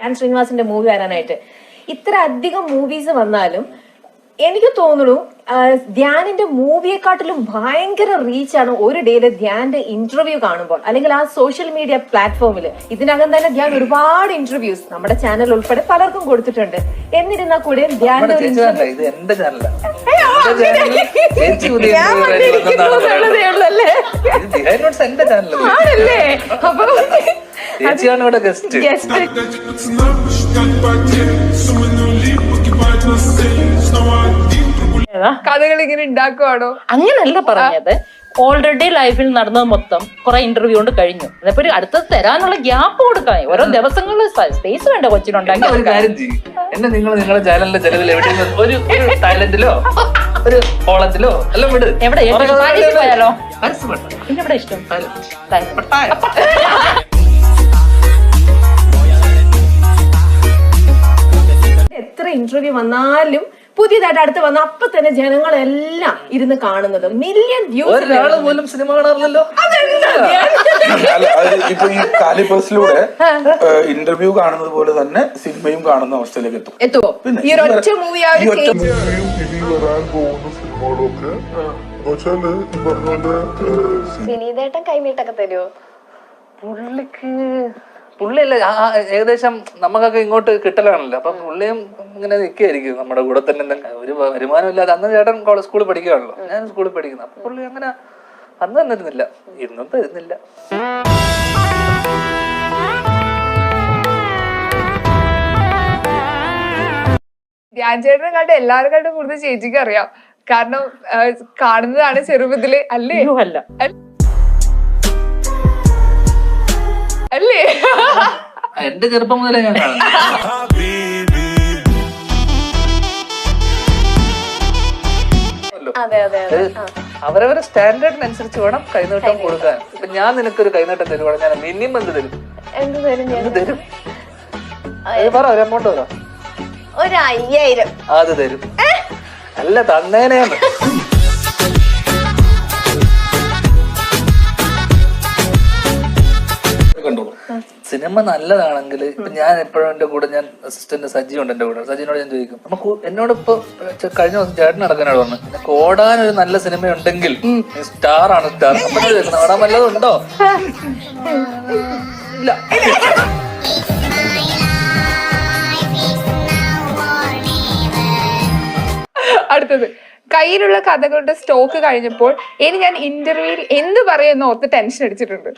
Dhyan ശ്രീനിവാസിന്റെ movie വരാനായിട്ട്. ഇത്ര അധികം മൂവീസ് വന്നാലും എനിക്ക് തോന്നുന്നു ധ്യാനിന്റെ മൂവിയെക്കാട്ടിലും ഭയങ്കര റീച്ചാണ് ഒരു ഡേയില് ധ്യാന്റെ ഇന്റർവ്യൂ കാണുമ്പോൾ, അല്ലെങ്കിൽ ആ സോഷ്യൽ മീഡിയ പ്ലാറ്റ്ഫോമിൽ. ഇതിനകം തന്നെ ധ്യാൻ ഒരുപാട് ഇന്റർവ്യൂസ് നമ്മുടെ ചാനൽ ഉൾപ്പെടെ പലർക്കും കൊടുത്തിട്ടുണ്ട്. എന്നിരുന്നാൽ കൂടെ ധ്യാന്റെ ആണല്ലേ. അപ്പൊ കഥകൾ ഇങ്ങനെ ഉണ്ടാക്കുവാണോ? അങ്ങനല്ല പറഞ്ഞത്. ഓൾറെഡി ലൈഫിൽ നടന്നത് മൊത്തം കുറെ ഇന്റർവ്യൂ കൊണ്ട് കഴിഞ്ഞു. അതേപോലെ അടുത്തത് തരാനുള്ള ഗ്യാപ്പ് കൊടുക്കാൻ ഓരോ ദിവസങ്ങളിൽ സ്പേസ് വേണ്ട കൊച്ചിനുണ്ടാക്കി. ഒരു കാര്യം ചെയ്യും, എന്നെ നിങ്ങളുടെ ചാനലിന്റെ ചെലവിൽ എവിടെയെങ്കിലും ഒരു തായ്ലൻഡിലോ ഒരു ഹോളണ്ടിലോ എല്ലാം വിട്. എവിടെ പോയാലോ? പിന്നെ എവിടെ ഇഷ്ടം? എത്ര ഇന്റർവ്യൂ വന്നാലും പുതിയതായിട്ട് അടുത്ത് വന്ന അപ്പൊ തന്നെ ജനങ്ങളെല്ലാം ഇരുന്ന് കാണുന്നത് മില്യൺ വ്യൂസ്. ഒരാള് പോലും സിനിമ കാണാറില്ലല്ലോ. ഇപ്പൊ ഈ കാലിബേഴ്സിലൂടെ ഇന്റർവ്യൂ കാണുന്നത് പോലെ തന്നെ സിനിമയും കാണുന്ന അവസ്ഥയിലേക്ക് എത്തുമോ? ഈ ഒരൊറ്റ മൂവി വിനീതേട്ടൻ കൈനീട്ടൊക്കെ തരുമോ? പുള്ളിയല്ലേ ഏകദേശം നമുക്കൊക്കെ ഇങ്ങോട്ട് കിട്ടലാണല്ലോ. അപ്പൊ പുള്ളിയും ഇങ്ങനെ നിൽക്കുകയായിരിക്കും നമ്മുടെ കൂടെ തന്നെ. ഒരു വരുമാനം ഇല്ലാതെ അന്ന് ചേട്ടൻ സ്കൂളിൽ പഠിക്കുകയാണല്ലോ, ഞാൻ സ്കൂളിൽ പഠിക്കുന്നു. അപ്പൊ പുള്ളി അങ്ങനെ അന്ന് തന്നിരുന്നില്ല, ഇന്നും തരുന്നില്ല. ധ്യാൻ ചേട്ടനെ കണ്ട് എല്ലാവരും കണ്ട് കൂടുതൽ ചേച്ചിക്ക് അറിയാം. കാരണം കാണുന്നതാണ് ചെറുപ്പത്തില്. അല്ലേ? അല്ല അല്ലേ? എന്റെ ചെറുപ്പം മുതലേ ഞാൻ കാണുന്നു. അവരവരെ സ്റ്റാൻഡേർഡിനനുസരിച്ച് വേണം കൈനീട്ടം കൊടുക്കാൻ. ഇപ്പൊ ഞാൻ നിനക്കൊരു കൈനീട്ടം തരുവാണ്, ഞാൻ മിനിമം എന്ത് തരും? എന്ത് തരും? പറ, ഒരു എമൗണ്ട് പറ. ഒരു 5000. അത് തരും. അല്ല, തന്നേനെയാണ്. സിനിമ നല്ലതാണെങ്കിൽ ഞാൻ എപ്പോഴും എന്റെ കൂടെ, ഞാൻ അസിസ്റ്റന്റ് സജി ഉണ്ട് എന്റെ കൂടെ, സജിനോട് ഞാൻ ചോദിക്കും, നമുക്ക് എന്നോട് ഇപ്പൊ കഴിഞ്ഞ ദിവസം ചേട്ടൻ നടക്കാനോട് പറഞ്ഞു, നിനക്ക് ഓടാനൊരു നല്ല സിനിമ ഉണ്ടെങ്കിൽ നീ സ്റ്റാർ ആണ്, സ്റ്റാർ. അപ്പൊ ചോദിക്കണം, ഓടാൻ വല്ലതും ഉണ്ടോ? ഇല്ല. അടുത്തത്, കയ്യിലുള്ള കഥകളുടെ സ്റ്റോക്ക് കഴിഞ്ഞപ്പോൾ ഇനി ഞാൻ ഇന്റർവ്യൂവിൽ എന്ത് പറയുമെന്ന് ഓർത്ത് ടെൻഷൻ അടിച്ചിട്ടുണ്ട്.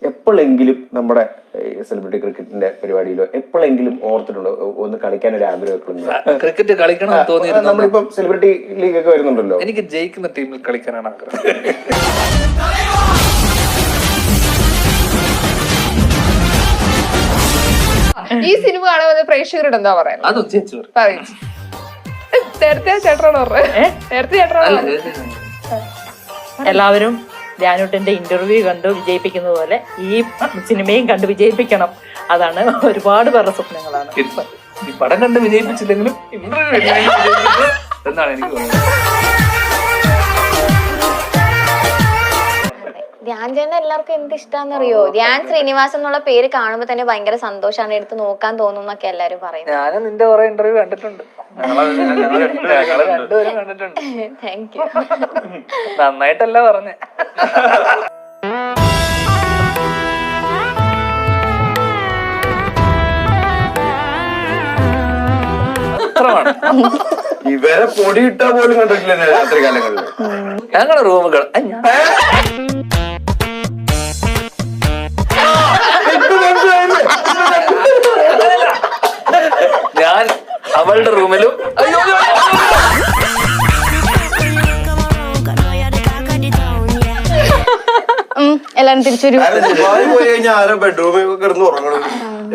എപ്പോഴെങ്കിലും നമ്മുടെ സെലിബ്രിറ്റി ക്രിക്കറ്റിന്റെ പരിപാടിയിലോ എപ്പോഴെങ്കിലും ഓർത്തിട്ടുണ്ടോ ഒന്ന് കളിക്കാൻ ഒരു ആഗ്രഹം? ക്രിക്കറ്റ് കളിക്കണം തോന്നിയിരുന്നു. നമ്മളിപ്പം സെലിബ്രിറ്റി ലീഗ് ഒക്കെ വരുന്നുണ്ടല്ലോ. എനിക്ക് ജയിക്കുന്ന ടീമിൽ കളിക്കാനാണ് ആഗ്രഹം. ഈ സിനിമ കാണുമ്പോൾ പ്രേക്ഷകരോട് എന്താ പറയുന്നത്? അതും ചേച്ചി പറയും. നേരത്തെ ചേട്ടനോട് നേരത്തെ ചേട്ടനോട് എല്ലാവരും ധ്യാനൂട്ടന്റെ ഇന്റർവ്യൂ കണ്ടു വിജയിപ്പിക്കുന്നത് പോലെ ഈ സിനിമയും കണ്ട് വിജയിപ്പിക്കണം. അതാണ് ഒരുപാട് പേരുടെ സ്വപ്നങ്ങളാണ്. ഈ പടം കണ്ട് വിജയിപ്പിച്ചില്ലെങ്കിലും ഇന്റർവ്യൂ എന്നാണ് എനിക്ക് തോന്നുന്നത്. ധ്യാൻ ചേട്ടൻ എല്ലാവർക്കും എന്ത് ഇഷ്ടാന്നറിയോ? ധ്യാൻ ശ്രീനിവാസൻ എന്നുള്ള പേര് കാണുമ്പോ തന്നെ ഭയങ്കര സന്തോഷമാണ്, എടുത്ത് നോക്കാൻ തോന്നും എന്നൊക്കെ എല്ലാരും പറയുന്നത്. ഞാനും നിന്റെ കുറെ ഇന്റർവ്യൂ കണ്ടിട്ടുണ്ട്. രണ്ടുപേരും കണ്ടിട്ടുണ്ട്. Thank you. നന്നായിട്ടല്ല പറഞ്ഞേ. ഇവരെ പൊടിയിട്ടാ പോലും കണ്ടിട്ടില്ല രാത്രി കാലങ്ങളിൽ. ഞങ്ങളുടെ റൂമുകൾ ഞാൻ അവളുടെ റൂമിലും എല്ലാരും തിരിച്ചൊരു പോയി കഴിഞ്ഞാൽ ആരോ ബെഡ്റൂമിൽ കിടന്ന് ഉറങ്ങണം.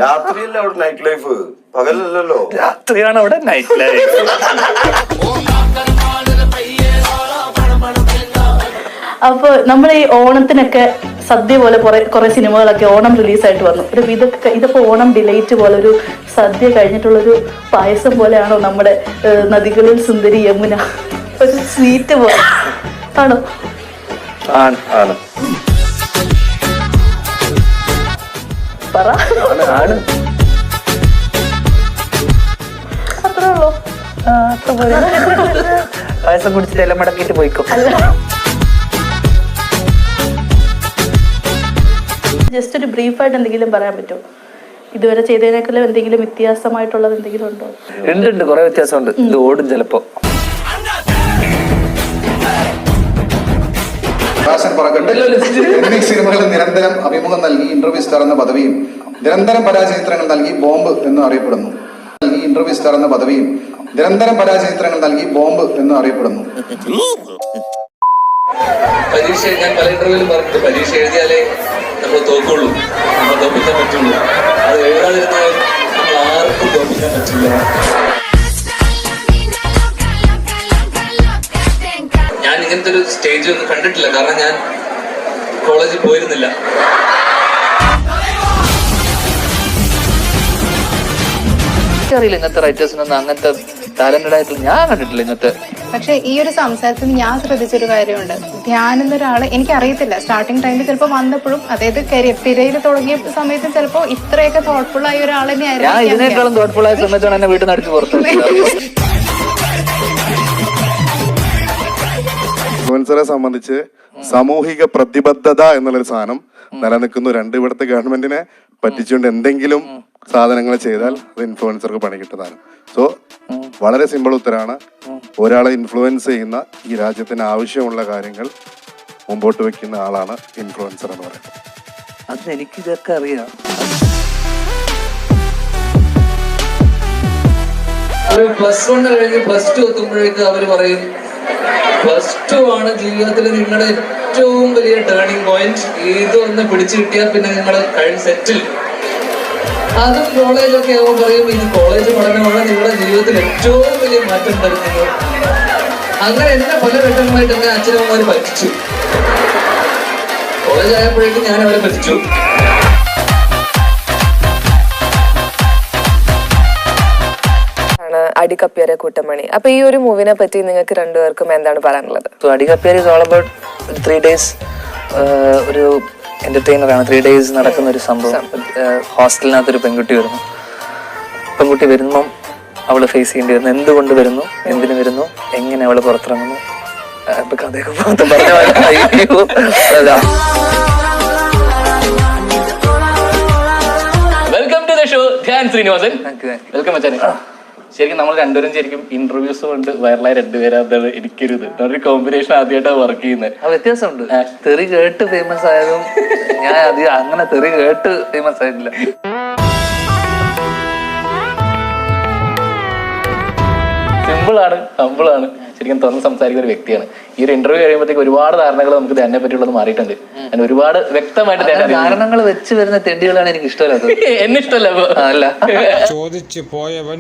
രാത്രിയല്ലേ അവിടെ നൈറ്റ് ലൈഫ്, പകലല്ലല്ലോ. രാത്രിയാണ് അവിടെ നൈറ്റ് ലൈഫ്. അപ്പൊ നമ്മൾ ഈ ഓണത്തിനൊക്കെ സദ്യ പോലെ കുറെ സിനിമകളൊക്കെ ഓണം റിലീസായിട്ട് വന്നു. ഒരു ഇതിപ്പോ ഓണം ഡിലൈറ്റ് പോലെ ഒരു സദ്യ കഴിഞ്ഞിട്ടുള്ളൊരു പായസം പോലെയാണോ നമ്മുടെ നദികളിൽ സുന്ദരി യമുന? ഒരു സ്വീറ്റ് പോലെ ആണോ? ആണ് ആണ് പറ. ആണ് അത്രേ ഉള്ളൂ. പായസം കുടിച്ചിട്ട് എല്ലാം മടക്കിയിട്ട് പോയിക്കോ. ജസ്റ്റ് ഒരു ബ്രീഫായിട്ട് എന്തെങ്കിലും പറയാൻ പറ്റുമോ? ഇതുവരെ ചെയ്തതിനേക്കാളും എന്തെങ്കിലും വ്യത്യാസമായിട്ടുള്ളത് എന്തെങ്കിലും ഉണ്ടോ? ഉണ്ട് കുറെ വ്യത്യാസമുണ്ട്. ഇത് ഓടും ചിലപ്പോ. എന്നീ സിനിമകളിൽ നിരന്തരം അഭിമുഖം നൽകി ഇന്റർവ്യൂ സ്റ്റാർ എന്ന പദവിയും നിരന്തരം പരാജയചിത്രങ്ങൾ നൽകി ബോംബ് എന്ന് അറിയപ്പെടുന്നു. ഇന്റർവ്യൂ സ്റ്റാർ എന്ന പദവിയും നിരന്തരം പരാജയചിത്രങ്ങൾ നൽകി ബോംബ് എന്ന് അറിയപ്പെടുന്നു. പരീക്ഷ ഞാൻ പല ഇന്റർവ്യൂവിലും പറഞ്ഞിട്ട് പരീക്ഷ എഴുതിയാലേ നമ്മൾ തോക്കുള്ളൂ, നമ്മൾ തോപ്പിക്കാൻ പറ്റുള്ളൂ. അത് എഴുതാതിരുന്നാൽ നമ്മൾ ആർക്കും തോപ്പിക്കാൻ പറ്റില്ല. ഞാൻ ഇങ്ങനത്തെ ഒരു സ്റ്റേജ് ഒന്നും കണ്ടിട്ടില്ല, കാരണം ഞാൻ കോളേജിൽ പോയിരുന്നില്ല. എനിക്കറിയില്ല ഇങ്ങനത്തെ റൈറ്റേഴ്സിനൊന്നും, അങ്ങനത്തെ ടാലന്റഡ് ആയിട്ടുള്ള ഞാൻ കണ്ടിട്ടില്ല ഇങ്ങനത്തെ. പക്ഷെ ഈ ഒരു സംസാരത്തിൽ ഞാൻ ശ്രദ്ധിച്ചൊരു കാര്യമുണ്ട്. ധ്യാൻ എന്നൊരാള് എനിക്കറിയത്തില്ല, സ്റ്റാർട്ടിങ് ടൈമിൽ ചിലപ്പോൾ വന്നപ്പോഴും, അതായത് തിരയിൽ തുടങ്ങിയ സമയത്തും ചിലപ്പോൾ ഇത്രയൊക്കെ തോട്ട്ഫുൾ ആയ ഒരാൾ ഞാൻ ഇതിനേക്കാളും തോട്ട്ഫുൾ ആയ സമയത്താണ് എന്നെ വീട്ടിൽ നിന്ന് അടിച്ച് പുറത്തു. ഇൻഫ്ലുവൻസറെ സംബന്ധിച്ച് സാമൂഹിക പ്രതിബദ്ധത എന്നുള്ളൊരു സാധനം നിലനിൽക്കുന്നു. ഇവിടുത്തെ ഗവൺമെന്റിനെ പറ്റിച്ചുകൊണ്ട് എന്തെങ്കിലും സാധനങ്ങൾ ചെയ്താൽ അത് ഇൻഫ്ലുവൻസർക്ക് പണി കിട്ടുന്നതാണ്. സോ വളരെ സിമ്പിൾ ഉത്തരാണ്. ഒരാളെ ഇൻഫ്ലുവൻസ് ചെയ്യുന്ന, ഈ രാജ്യത്തിന് ആവശ്യമുള്ള കാര്യങ്ങൾ മുമ്പോട്ട് വെക്കുന്ന ആളാണ് ഇൻഫ്ലുവൻസർ എന്ന് പറയുന്നത്. അത് എനിക്കിതൊക്കെ അറിയാം. ഒരു +1 കഴിഞ്ഞ് +2 എത്തുമ്പോഴേക്ക് അവര് പറയും +2 ആണ് ജീവിതത്തിൽ നിങ്ങളുടെ ഏറ്റവും വലിയ ടേണിംഗ് പോയിന്റ്. ഇതൊന്ന് പിടിച്ചു കിട്ടിയാൽ പിന്നെ നിങ്ങൾ കഴിഞ്ഞ് സെറ്റിൽ. അതും കോളേജൊക്കെ ആവുമ്പോൾ പറയും ഇത് കോളേജ് പഠനമാണ് നിങ്ങളുടെ ജീവിതത്തിൽ ഏറ്റവും വലിയ മാറ്റം തരുന്നത്. അങ്ങനെ എന്നെ പല ഘട്ടങ്ങളായിട്ട് എന്നെ അച്ഛനമ്മമാര് പറ്റിച്ചു. കോളേജ് ആയപ്പോഴേക്കും ഞാൻ അവരെ പറ്റിച്ചു. അടികപ്പിയരെ കൂട്ടമണി. അപ്പൊ ഈ ഒരു മൂവിനെ പറ്റി നിങ്ങൾക്ക് രണ്ടുപേർക്കും എന്താണ് പറയാനുള്ളത്? അടികപ്പിയർ ഇസ് ഓൾ അബൌട്ട് 3 days ഒരു എന്റർടൈനറാണ്. 3 days നടക്കുന്ന ഒരു സംഭവം. ഹോസ്റ്റലിനകത്തൊരു പെൺകുട്ടി വരുന്നു. പെൺകുട്ടി വരുമ്പം അവള് ഫേസ് ചെയ്യേണ്ടി വരുന്നു. എന്തുകൊണ്ട് വരുന്നു, എന്തിനു വരുന്നു, എങ്ങനെ അവള് പുറത്തിറങ്ങുന്നു. ഇപ്പൊ കഥയൊക്കെ പറഞ്ഞ welcome to the show. Dhyan Sreenivasan. Welcome അച്ഛനെ. ശരിക്കും നമ്മൾ രണ്ടുപേരും ശരിക്കും ഇന്റർവ്യൂസ് കൊണ്ട് വൈറലായ രണ്ടുപേരാണ്. എനിക്കൊരു ഒരു കോമ്പിനേഷൻ ആദ്യമായിട്ടാണ് വർക്ക് ചെയ്യുന്നത്. വ്യത്യാസമുണ്ട്. തെറി കേട്ട് ഫേമസ് ആയതും ഞാൻ അധികം അങ്ങനെ തെറി കേട്ട് ഫേമസ് ആയിട്ടില്ല. സിമ്പിളാണ്, ഹമ്പിളാണ്, ശരിക്കും തുറന്ന് സംസാരിക്കുന്ന ഒരു വ്യക്തിയാണ്. ഈ ഒരു ഇന്റർവ്യൂ കഴിയുമ്പോഴത്തേക്ക് ഒരുപാട് ധാരണകൾ നമുക്ക് ധ്യാനെ പറ്റിയുള്ളത് മാറിയിട്ടുണ്ട്. ഞാൻ ഒരുപാട് വ്യക്തമായിട്ട് ധാരണകൾ വെച്ച് വരുന്ന തെണ്ടികളാണ് എനിക്ക് ഇഷ്ടമല്ലാത്തത്. എന്നെ ഇഷ്ടമല്ല. അല്ല, ചോദിച്ചു പോയവൻ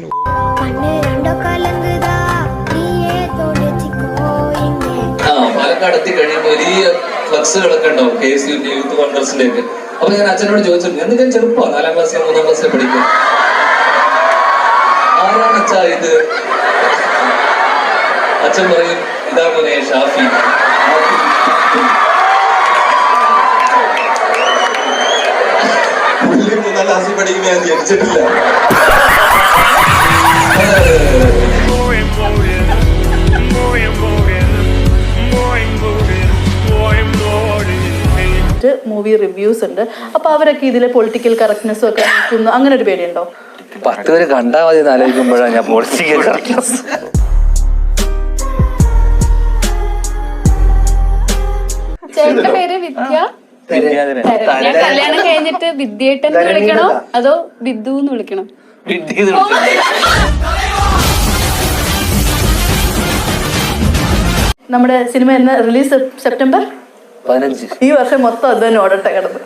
പാലക്കാട് എത്തി കഴിയുമ്പോൾ വലിയ ഫ്ലക്സുകളൊക്കെ ഉണ്ടാവും KSU യൂത്ത് കോൺഗ്രസിന്റെ ഒക്കെ. അപ്പൊ ഞാൻ അച്ഛനോട് ചോദിച്ചിട്ടുണ്ട്, എന്ന് ഞാൻ ചെറുപ്പമാണ്, 4ാം ക്ലാസ്സിലോ 3ാം ക്ലാസ്സിലോ പഠിക്കും. ആരാണ് അച്ഛാ ഇത്? അച്ഛൻ പറയും ഇതാ മോനെ ഷാഫി. പുള്ളി 3ാം ക്ലാസ്സിൽ പഠിക്കുമ്പോൾ ഞാൻ ജനിച്ചിട്ടില്ല. മൂവി റിവ്യൂസ് ഉണ്ട്. അപ്പൊ അവരൊക്കെ ഇതിലെ പൊളിറ്റിക്കൽ കറക്റ്റ്നെസ്സും ഒക്കെ നോക്കുന്നു. അങ്ങനെ ഒരു പേടിയുണ്ടോ? 10 പേര് കണ്ടാൽ മതി എന്ന് ആലോചിക്കുമ്പോഴാണ് ഞാൻ പൊളിറ്റിക്കൽ കറക്റ്റ്നെസ്. ചേട്ടന്റെ പേര് വിദ്യ. ഞാൻ കല്യാണം കഴിഞ്ഞിട്ട് വിദ്യേട്ടൻ വിളിക്കണോ അതോ വിദ്ദു എന്ന് വിളിക്കണോ? നമ്മുടെ സിനിമ എന്ന് റിലീസ് സെപ്റ്റംബർ 15. ഈ വർഷം മൊത്തം അത് തന്നെ ഓടട്ടെ കിടന്ന്.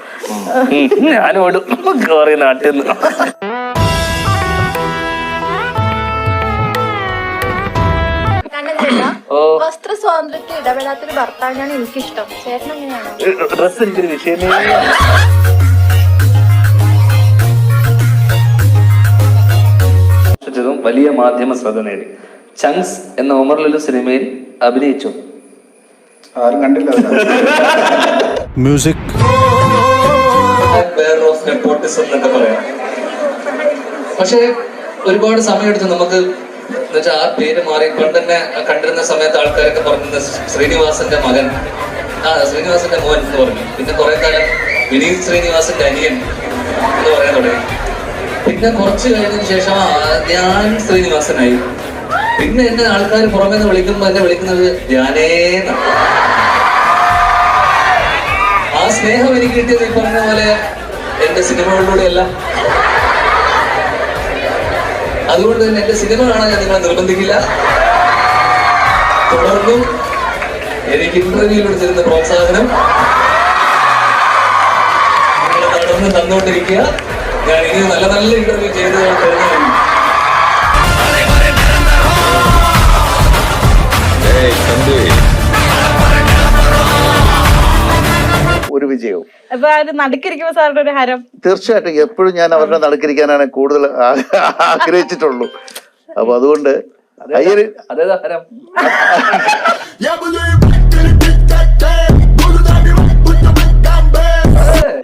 ഞാനോടും നാട്ടിൽ നിന്ന്. വസ്ത്ര സ്വാതന്ത്ര്യത്തിൽ ഇടപെടാത്തൊരു ഭർത്താവിനാണ് എനിക്കിഷ്ടം. ചേട്ടൻ എങ്ങനെയാണ്? ഡ്രസ് എനിക്കൊരു വിഷയമേ. വലിയ മാധ്യമ ശ്രദ്ധ നേടി. ചങ്സ് എന്ന ഒമർ ലുലു സിനിമയിൽ അഭിനയിച്ചു. ആരും കണ്ടില്ല. മ്യൂസിക് എന്നൊക്കെ പറയാം. പക്ഷെ ഒരുപാട് സമയമെടുത്ത് നമുക്ക് എന്നുവെച്ചാൽ ആ പേര് മാറി. പണ്ട് തന്നെ കണ്ടിരുന്ന സമയത്ത് ആൾക്കാരൊക്കെ പറഞ്ഞത് ശ്രീനിവാസന്റെ മകൻ, ശ്രീനിവാസന്റെ മോൻ എന്ന് പറഞ്ഞു. പിന്നെ കുറെ കാലം വിനീത് ശ്രീനിവാസന്റെ അനിയൻ എന്ന് പറയാൻ തുടങ്ങി. പിന്നെ കുറച്ച് കഴിഞ്ഞതിന് ശേഷം ധ്യാൻ ശ്രീനിവാസനായി. പിന്നെ എന്നെ ആൾക്കാർ പുറമേ നിന്ന് വിളിക്കുമ്പോൾ എന്നെ വിളിക്കുന്നത് ധ്യാനേന്നാണ്. ആ സ്നേഹം എനിക്ക് കിട്ടിയത് ഈ പറഞ്ഞ പോലെ എന്റെ സിനിമകളിലൂടെയല്ല. അതുകൊണ്ട് തന്നെ എന്റെ സിനിമ കാണാൻ ഞാൻ നിങ്ങളെ നിർബന്ധിക്കില്ല. തുടർന്നും എനിക്ക് ഇന്റർവ്യൂവിലൂടെ തരുന്ന പ്രോത്സാഹനം നിങ്ങൾ തുടർന്ന് തന്നുകൊണ്ടിരിക്കുക. ഞാൻ ഇനി നല്ല നല്ല ഇന്റർവ്യൂ ചെയ്ത് തരുന്നതാണ്. ഒരു വിജയവും. അപ്പൊ നടുക്കിരിക്കുമ്പോ സാറിന്റെ ഒരു ഹരം. തീർച്ചയായിട്ടും എപ്പോഴും ഞാൻ അവരുടെ നടുക്കിരിക്കാനാണ് കൂടുതൽ ആഗ്രഹിച്ചിട്ടുള്ളൂ. അപ്പൊ അതുകൊണ്ട്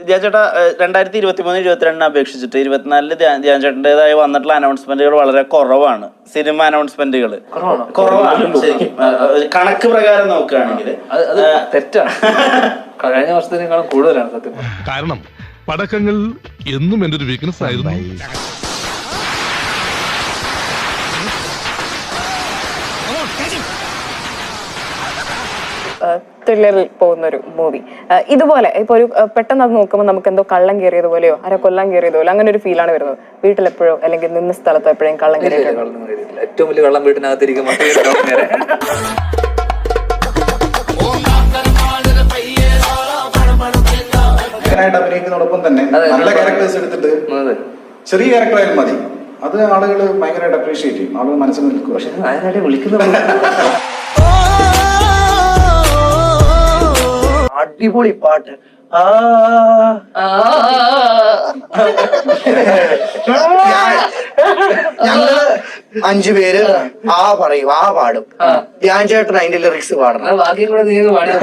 ധ്യാൻ ചേട്ടാ 2023-22 അപേക്ഷിച്ചിട്ട് 24 ധ്യാൻ ചേട്ടൻ്റെതായി വന്നിട്ടുള്ള അനൗൺസ്മെന്റുകൾ വളരെ കുറവാണ്. സിനിമ അനൗൺസ്മെന്റുകൾ കുറവാണ് ശരിക്കും കണക്ക് പ്രകാരം നോക്കുകയാണെങ്കിൽ. തെറ്റാണ്. കഴിഞ്ഞ വർഷത്തിനേക്കാളും കൂടുതലാണ് സത്യം. കാരണം പടക്കങ്ങൾ എന്നും എൻ്റെ ഒരു വീക്ക്നെസ് ആയിരുന്നു. ത്രില്ലറിൽ പോകുന്ന ഒരു മൂവി ഇതുപോലെ ഇപ്പൊ ഒരു പെട്ടെന്ന് അത് നോക്കുമ്പോൾ നമുക്ക് എന്തോ കള്ളം കയറിയതുപോലെയോ ആരോ കൊല്ലം കയറിയതുപോലെ അങ്ങനെ ഒരു ഫീലാണ് വരുന്നത്. വീട്ടിലെപ്പോഴോ അല്ലെങ്കിൽ നിന്ന സ്ഥലത്തോ എപ്പോഴും കള്ളം കയറിയിട്ടുണ്ടോ? ഏറ്റവും വലിയ കള്ളം വീട്ടിനകത്തിരിക്കും. അഭിനയിക്കുന്നതോടൊപ്പം തന്നെ നല്ല ക്യാരക്ടേഴ്സ് എടുത്തിട്ട് ചെറിയ ക്യാരക്ടർ ആയാലും മതി, അത് ആളുകൾ ഭയങ്കരമായിട്ട് അപ്രീഷിയേറ്റ് ചെയ്യും. ആളുകൾ മനസ്സിൽ നിൽക്കും. പക്ഷെ അതിനായിട്ട് വിളിക്കുന്ന അടിപൊളി പാട്ട്. ഞങ്ങള് 5 പേര് പറയും, പാടും. ധ്യാൻ ചേട്ടൻ അതിന്റെ ലിറിക്സ് പാടണം. ബാക്കി കൂടെ നീ പാടിയാൽ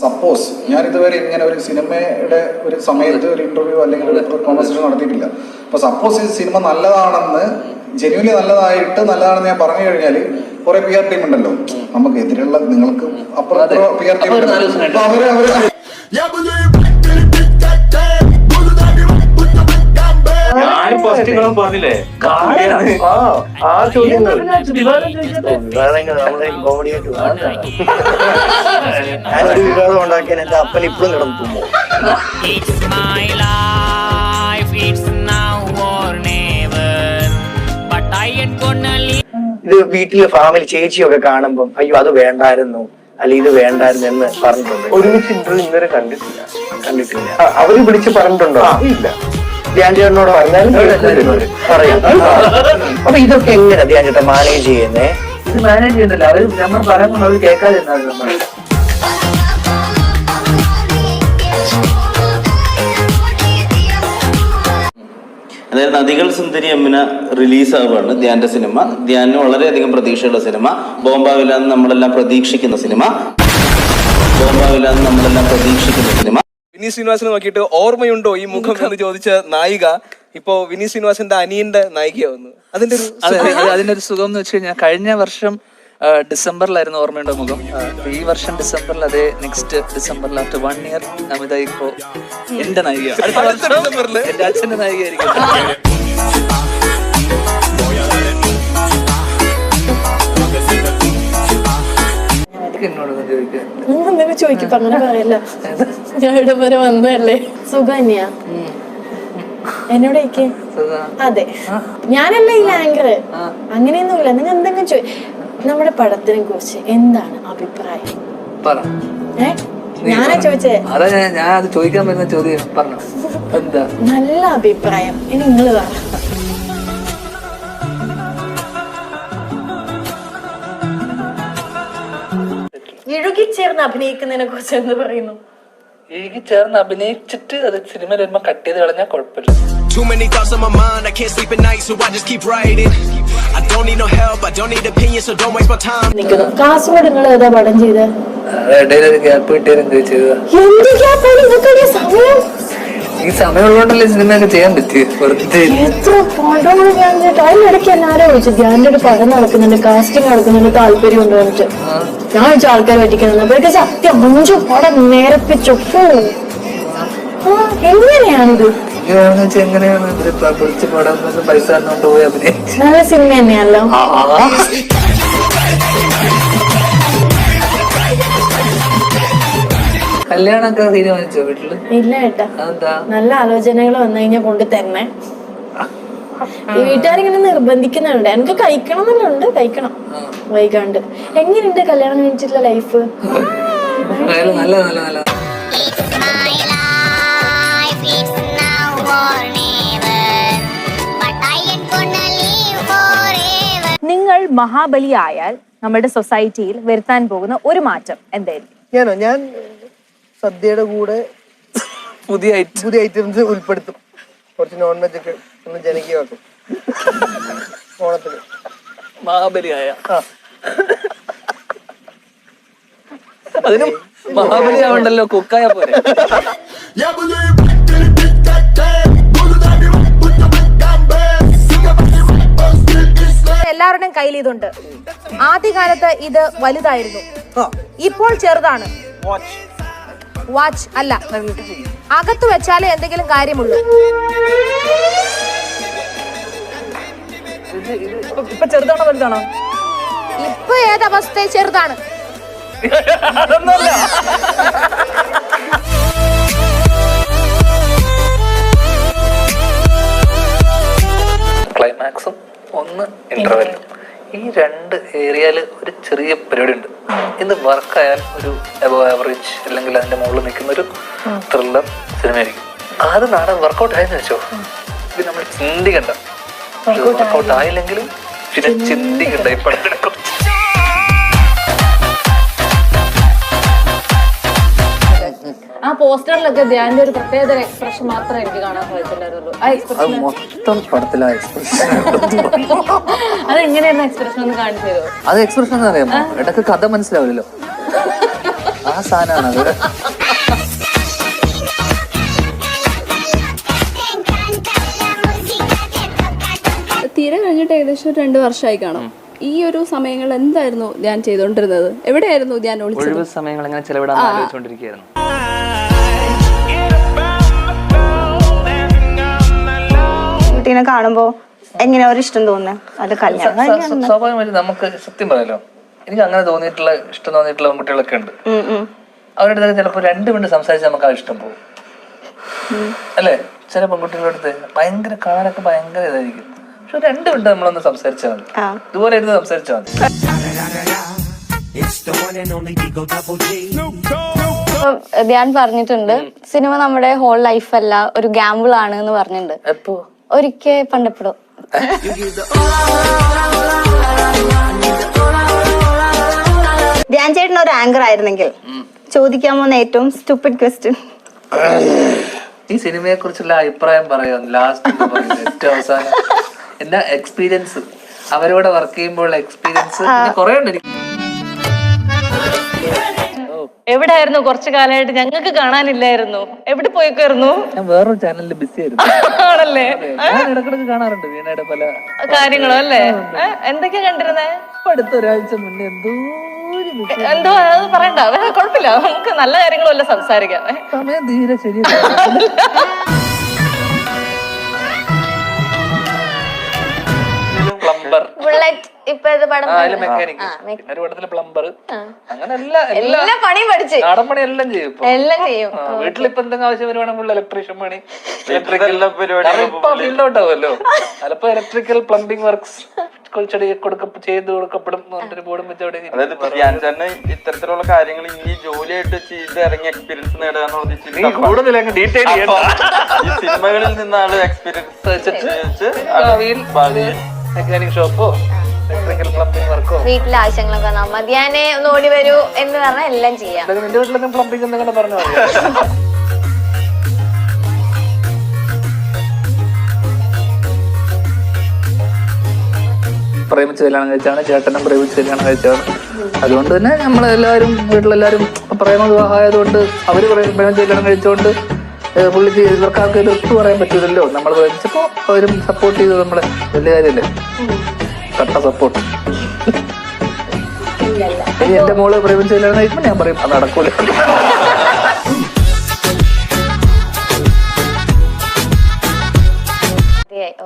സപ്പോസ് ഞാൻ ഇതുവരെ ഇങ്ങനെ ഒരു സിനിമയുടെ ഒരു സമയത്ത് ഒരു ഇന്റർവ്യൂ അല്ലെങ്കിൽ ഒരു കോൺവെർസേഷൻ നടത്തിയിട്ടില്ല. അപ്പൊ സപ്പോസ് ഈ സിനിമ നല്ലതാണെന്ന് ജെന്യൂൻലി നല്ലതാണെന്ന് ഞാൻ പറഞ്ഞു കഴിഞ്ഞാൽ കുറെ PR ടീം ഉണ്ടല്ലോ നമുക്ക് എതിരുള്ള, നിങ്ങൾക്ക് അപ്പുറത്തോ PR ടീം പറഞ്ഞില്ലേ വിവാദം ഉണ്ടാക്കിയാൽ എന്റെ അപ്പൻ ഇപ്പോഴും കിടന്നു. ഇത് വീട്ടിലെ ഫാമിലി ചേച്ചിയൊക്കെ കാണുമ്പം അയ്യോ അത് വേണ്ടായിരുന്നു അല്ലെങ്കിൽ ഇത് വേണ്ടായിരുന്നു എന്ന് പറഞ്ഞിട്ടുണ്ട്. ഒരുമിച്ച് ഇന്റർവ്യൂ ഇതുവരെ കണ്ടിട്ടില്ല. അവര് വിളിച്ച് പറഞ്ഞിട്ടുണ്ടോ? ഇല്ല. ധ്യാൻ ചേട്ടനോട് പറഞ്ഞാലും പറയാം. അപ്പൊ ഇതൊക്കെ എങ്ങനെ ധ്യാൻ ചേട്ടൻ മാനേജ് ചെയ്യുന്നേ? ഇത് മാനേജ് ചെയ്യുന്നില്ല. അവർ നമ്മൾ പറയുമ്പോൾ അവർ കേൾക്കാതിരുന്നാൽ നമ്മൾ അതായത് നദികൾ സുന്ദരി അമ്മിന റിലീസ് ആവുകയാണ് ധ്യാന്റെ സിനിമ. ധ്യാനിന് വളരെയധികം പ്രതീക്ഷയുള്ള സിനിമ. ബോംബാവിലാന്ന് നമ്മളെല്ലാം പ്രതീക്ഷിക്കുന്ന സിനിമ. വിനീത് ശ്രീനിവാസനെ നോക്കിയിട്ട് ഓർമ്മയുണ്ടോ ഈ മുഖം എന്ന് ചോദിച്ച നായിക ഇപ്പോ വിനീത് ശ്രീനിവാസന്റെ അനിയന്റെ നായികയാവുന്നു. അതിന്റെ ഒരു സുഖം എന്ന് വെച്ച് കഴിഞ്ഞാൽ കഴിഞ്ഞ വർഷം ഡിസംബറിലായിരുന്നു ഓർമ്മയുണ്ടോ മുഖം. ഈ വർഷം ഡിസംബറിൽ അതേ നെക്സ്റ്റ് ഡിസംബറിൽ ആഫ്റ്റർ 1 year നമിത ഇപ്പോ എന്റെ നായികയാണ്. എന്റെ അച്ഛന്റെ നായികയായിരിക്കും. ചോദിക്കും അങ്ങനെ പറയല്ല. ഞാൻ ഇവിടെ വരെ വന്നതല്ലേ. സുഖന്യാ എന്നോട് അതെ ഞാനല്ല ഈ ആങ്കർ. അങ്ങനെയൊന്നുമില്ല. നിങ്ങൾ എന്തെങ്കിലും നമ്മുടെ പടത്തിനെ കുറിച്ച് എന്താണ് അഭിപ്രായം? ഞാനാ ചോദിച്ചേ. അതാ ഞാൻ അത് ചോദിക്കാൻ പറ്റുന്ന ചോദ്യം പറഞ്ഞു. എന്താ നല്ല അഭിപ്രായം? ഇനി നിങ്ങൾ പറ. ഇഴുകിച്ചേർന്ന് അഭിനയിക്കുന്നതിനെ കുറിച്ച് എന്ത് പറയുന്നു? എനിക്ക് ചേർന്ന് അഭിനയിച്ചിട്ട് അത് സിനിമയിൽ വരുമ്പോ കട്ട് ചെയ്ത് കളഞ്ഞാൽ കുഴപ്പമില്ല. Too many thoughts on my mind, I can't sleep at night, so I just keep writing. I don't need no help, I don't need opinions, so don't waste my time. Kasaragod നിങ്ങൾ ഏതാ പടം ചെയ്ത്? ഇടയിൽ ഒരു gap കിട്ടിയാൽ എന്ത് ചെയ്തതാ? ഈ സമയമുള്ളതുകൊണ്ടല്ലേ സിനിമയൊക്കെ ചെയ്യാൻ പറ്റിയത്. വെറുതെ എത്ര പടങ്ങൾ ഞാൻ കേട്ടോ. അതിനിടയ്ക്ക് എന്നെ ആരോ ചോദിച്ചു ധ്യാനിന്റെ ഒരു പടം നടക്കുന്നുണ്ട്, കാസ്റ്റിംഗ് നടക്കുന്നുണ്ട്, താല്പര്യം ഉണ്ടോ എന്നിട്ട്. ഞാൻ ചോദിച്ചു ആൾക്കാർ പറ്റിക്കുന്നത്. അപ്പോഴേക്ക് സത്യം 5 പടം നേരപ്പിച്ചു. എങ്ങനെയാണിത്? എങ്ങനെയാണ് പൊളിച്ച് പടം പൈസ തന്നോണ്ട് പോയി അഭിനയിച്ചു. നല്ല സിനിമ തന്നെയല്ലോ. കല്യാണമൊക്കെ തീരുമാനിച്ചോ വീട്ടില്? ഇല്ല ഏട്ടാ, നല്ല ആലോചനകൾ വന്നു കഴിഞ്ഞാൽ കൊണ്ട് തന്നെ. ഈ വീട്ടുകാരിങ്ങനെ നിർബന്ധിക്കുന്നുണ്ട്. എനിക്ക് കഴിക്കണം എന്നുണ്ട്, കഴിക്കണം വൈകാണ്ട്. എങ്ങനെയുണ്ട് കല്യാണം കഴിച്ചിട്ടുള്ള ലൈഫ്? നല്ല നല്ല നല്ല. നിങ്ങൾ മഹാബലി ആയാൽ നമ്മുടെ സൊസൈറ്റിയിൽ വരുത്താൻ പോകുന്ന ഒരു മാറ്റം എന്തായിരിക്കും? ഞാൻ സദ്യയുടെ കൂടെ പുതിയ ഐറ്റംസ് ഉൾപ്പെടുത്തും. കുറച്ച് നോൺ വെജ് ഒക്കെ ഒന്ന് ജനകീയമാക്കും ഓണത്തിന്. മഹാബലിയായ അതിനും മഹാബലി ആവണ്ടല്ലോ, കുക്കായ പോലെ. എല്ലാവരുടെയും കയ്യിൽ ഇതുണ്ട്. ആദ്യകാലത്ത് ഇത് വലുതായിരുന്നു, ഇപ്പോൾ ചെറുതാണ്. വാച്ച് അല്ല, അകത്ത് വെച്ചാലേ എന്തെങ്കിലും കാര്യമുള്ളൂ. ഇപ്പൊ ചെറുതാണോ വലുതാണോ? ഇപ്പൊ ഏതവസ്ഥ ചെറുതാണ്. ക്ലൈമാക്സും ഒന്ന് ഇന്റർവെല്ലും, ഈ 2 ഏരിയയില് ഒരു ചെറിയ പരിപാടി ഉണ്ട്. ഇത് വർക്കായാൽ ഒരു എബോ ആവറേജ് അല്ലെങ്കിൽ അതിന്റെ മുകളിൽ നിൽക്കുന്ന ഒരു ത്രില്ലർ സിനിമയായിരിക്കും. അത് നാടൻ വർക്കൗട്ട് ആയെന്ന് വെച്ചോ, ഇത് നമ്മൾ ചിന്തിക്കണ്ട. വർക്കൗട്ട് ആയില്ലെങ്കിലും പിന്നെ ചിന്തിക്കണ്ട. ഈ പടത്തിനൊക്കെ ആ പോസ്റ്ററിലൊക്കെ ധ്യാനിന്റെ ഒരു പ്രത്യേകതര എക്സ്പ്രഷൻ മാത്രമേ എനിക്ക് കാണാൻ സാധിച്ചില്ലായിരുന്നുള്ളൂ. ആ എക്സ്പ്രഷൻ മൊത്തം പടത്തിലാ എക്സ്പ്രഷൻ. അതെങ്ങനെയായിരുന്നു എക്സ്പ്രഷൻ ഒന്ന് കാണിച്ചു തരുമോ? അത് എക്സ്പ്രഷൻ എന്ന് അറിയാമോ? ഇടക്ക് കഥ മനസ്സിലാവില്ലല്ലോ, ആ സാധനമാണത്. തീരെ കഴിഞ്ഞിട്ട് ഏകദേശം 2 വർഷമായി കാണും. ഈ ഒരു സമയങ്ങൾ എന്തായിരുന്നു ഞാൻ ചെയ്തോണ്ടിരുന്നത്? എവിടെയായിരുന്നു ഞാൻ ഒഴിവ് സമയങ്ങൾ എങ്ങനെ ചെലവിടാൻ ആലോചിച്ചുകൊണ്ടിരിക്കുകയായിരുന്നു. കുട്ടീനെ കാണുമ്പോ എങ്ങനെ ഒരു ഇഷ്ടം തോന്നുന്നത്? അത് കല്യാണം സ്വാഭാവികമായിട്ട് നമുക്ക് സത്യം പറയാലോ, എനിക്ക് അങ്ങനെ തോന്നിയിട്ടുള്ള ഇഷ്ടം തോന്നിയിട്ടുള്ള പെൺകുട്ടികളൊക്കെ ഉണ്ട്. അവരുടെ അടുത്ത് ചിലപ്പോൾ 2 മിനിറ്റ് സംസാരിച്ച് നമുക്ക് ആ ഇഷ്ടം പോകും അല്ലേ? ചില പെൺകുട്ടികളുടെ അടുത്ത് ഭയങ്കര കാണാനൊക്കെ ഭയങ്കര ഇതായിരിക്കും, പക്ഷെ 2 മിനിറ്റ് നമ്മളൊന്ന് സംസാരിച്ചാൽ മതി, ഇതുപോലെ ഇരുന്ന് സംസാരിച്ചാൽ മതി. ധ്യാൻ പറഞ്ഞിട്ടുണ്ട് സിനിമ നമ്മുടെ ഹോൾ ലൈഫ് അല്ല, ഒരു ഗാമ്പിൾ ആണ് എന്ന് പറഞ്ഞിട്ടുണ്ട്. എപ്പോ? ഒരിക്കൽ പണ്ടപ്പോഴും. ധ്യാൻ ചേട്ടൻ ഒരു ആങ്കർ ആയിരുന്നെങ്കിൽ ചോദിക്കാൻ പോകുന്ന ഏറ്റവും സ്റ്റുപ്പിഡ് ക്വസ്റ്റ്യൻ. ഈ സിനിമയെ കുറിച്ചുള്ള അഭിപ്രായം പറയാം. ലാസ്റ്റ് ഏറ്റവും അവസാനം എന്റെ എക്സ്പീരിയൻസ്, അവരോട് വർക്ക് ചെയ്യുമ്പോൾ എക്സ്പീരിയൻസ് കുറെ ഉണ്ട്. എവിടെയായിരുന്നു കുറച്ചു കാലമായിട്ട്? ഞങ്ങൾക്ക് കാണാനില്ലായിരുന്നു. എവിടെ പോയിക്കായിരുന്നു? ഞാൻ വേറൊരു ചാനലിൽ ബിസി ആയിരുന്നു. ആണല്ലേ? ഞാൻ ഇടക്കിടക്ക് കാണാറുണ്ട് വീണയുടെ പല കാര്യങ്ങളും അല്ലേ? എന്തൊക്കെയാ കണ്ടിരുന്നേ? അടുത്ത ഒരാഴ്ച മുന്നേ എന്തോ അത് പറയണ്ട, കുഴപ്പമില്ല, നമുക്ക് നല്ല കാര്യങ്ങളും അല്ല സംസാരിക്കാം. സമയം തീരെ ശരിയല്ല. പ്ലംബർ, ബുള്ളറ്റ്, ഇപ്പൊ ഇത് പടം മെക്കാനിക്, ഒരു പടത്തില് പ്ലംബർ, അങ്ങനെ എല്ലാ പണിയും പഠിച്ച് നാടൻ പണി എല്ലാം ചെയ്യും. എല്ലാം ചെയ്യും. വീട്ടിലിപ്പോ എന്തെങ്കിലും ആവശ്യം വരുവാണെങ്കിൽ ഇലക്ട്രീഷ്യൻ പണി, ഇലക്ട്രിക്കൽ ഫീൽഡോട്ടാവുമല്ലോ, ചിലപ്പോ ഇലക്ട്രിക്കൽ പ്ലംബിംഗ് വർക്ക്സ് ചെയ്ത് കൊടുക്കപ്പെടും. ബോർഡും വെച്ച് അവിടെ ഇത്തരത്തിലുള്ള കാര്യങ്ങൾ ഈ ജോലിയായിട്ട് ചെയ്ത് ഇറങ്ങിയ എക്സ്പീരിയൻസ് നേടുക കൂടുതൽ ഡീറ്റെയിൽ സിനിമകളിൽ നിന്നാണ് എക്സ്പീരിയൻസ് മെക്കാനിക് ഷോപ്പോ ഇലക്ട്രിക്കൽ പ്ലംബിംഗ് വർക്കോ വീട്ടിലെ ആവശ്യങ്ങളൊക്കെ വന്നാൽ മതി ഞാൻ ഒന്ന് ഓടി വരൂ എന്ന് പറഞ്ഞാൽ എല്ലാം ചെയ്യാം. നിന്റെ വീട്ടിലൊന്നും പ്ലംബിംഗ് എന്തെങ്കിലും പറഞ്ഞു പ്രേമിച്ച് കല്യാണം കഴിച്ചാണ്, ചേട്ടനും പ്രേമിച്ച് കല്യാണം കഴിച്ചാണ്. അതുകൊണ്ട് തന്നെ നമ്മളെല്ലാവരും വീട്ടിലെല്ലാവരും പ്രേമ വിവാഹമായതുകൊണ്ട് അവര് പ്രേമിച്ച് കല്യാണം കഴിച്ചുകൊണ്ട് പുള്ളിക്ക് ഇവർക്കാർക്കും ഒത്തു പറയാൻ പറ്റില്ലല്ലോ. നമ്മൾ പ്രേമിച്ചപ്പോ അവരും സപ്പോർട്ട് ചെയ്തു നമ്മളെ. വലിയ കാര്യല്ലേ, കട്ട സപ്പോർട്ട്. ഇനി എന്റെ മോള് പ്രേമിച്ച് കല്യാണം കഴിക്കുമ്പോ ഞാൻ പറയും അത് നടക്കൂല.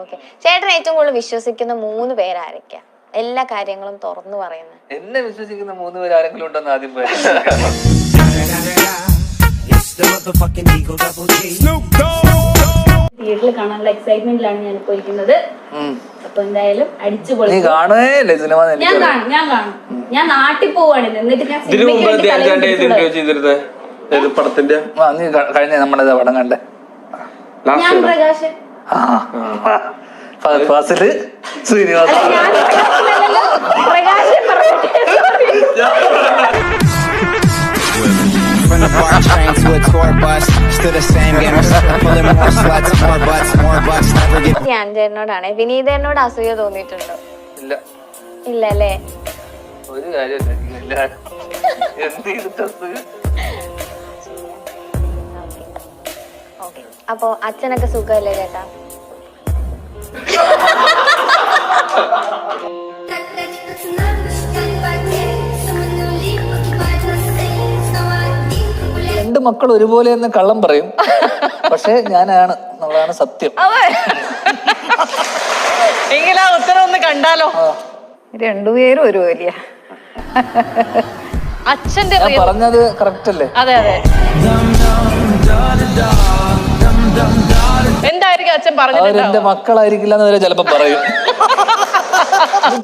ഓക്കെ, ചേട്ടൻ ഏറ്റവും കൂടുതൽ വിശ്വസിക്കുന്ന 3 പേരായിരിക്കാം എല്ലാ കാര്യങ്ങളും തുറന്നു പറയുന്നത്? എന്നെ വിശ്വസിക്കുന്ന 3 പേര് ആരെങ്കിലും ഉണ്ടെന്ന് ആദ്യം പറയാം. തിയേറ്ററിൽ കാണാനുള്ള എക്സൈറ്റ്മെന്റിലാണ് ഞാൻ ഇപ്പോൾ ഇരിക്കുന്നത്. അപ്പൊ എന്തായാലും അടിച്ചു നീ കാണുകയല്ലേ സിനിമ? ഞാൻ കാണും. ഞാൻ നാട്ടിൽ പോവാണ്, എന്നിട്ട് ഞാൻ പടത്തിന്റെ നീ കഴിഞ്ഞ നമ്മുടെ പടം കണ്ടേ? ഞാൻ Prakash Faasil Sreenivasan. From the BART train to a tour bus, still the same game. Pulling more sluts, more butts, never get. ഞാൻ ചേട്ടനോടാണ്. വിനീതനോട് അസൂയ തോന്നിയിട്ടുണ്ടോ? ഇല്ല. ഇല്ല അല്ലേ? ഒരു കാര്യമില്ല. എന്ത് ചെയ്തിട്ട് അസൂയ? ഓക്കെ, അപ്പൊ അച്ഛനൊക്കെ സുഖമല്ലേ ചേട്ടാ? രണ്ട് മക്കൾ ഒരുപോലെ എന്ന് കള്ളം പറയും, പക്ഷെ ഞാനാണ് എന്നുള്ളതാണ് സത്യം. എങ്കിലാ ഉത്തരം ഒന്ന് കണ്ടാലോ? രണ്ടുപേരും ഒരുപോലെയാ. അച്ഛന്റെ ഞാൻ പറഞ്ഞത് കറക്റ്റ് അല്ലേ? അതെ അതെ. എന്തായിരിക്കും അച്ഛൻ പറഞ്ഞിട്ടുണ്ടാവും? അവരെന്റെ മക്കളായിരിക്കില്ല എന്ന് വരെ ചിലപ്പോ പറയും.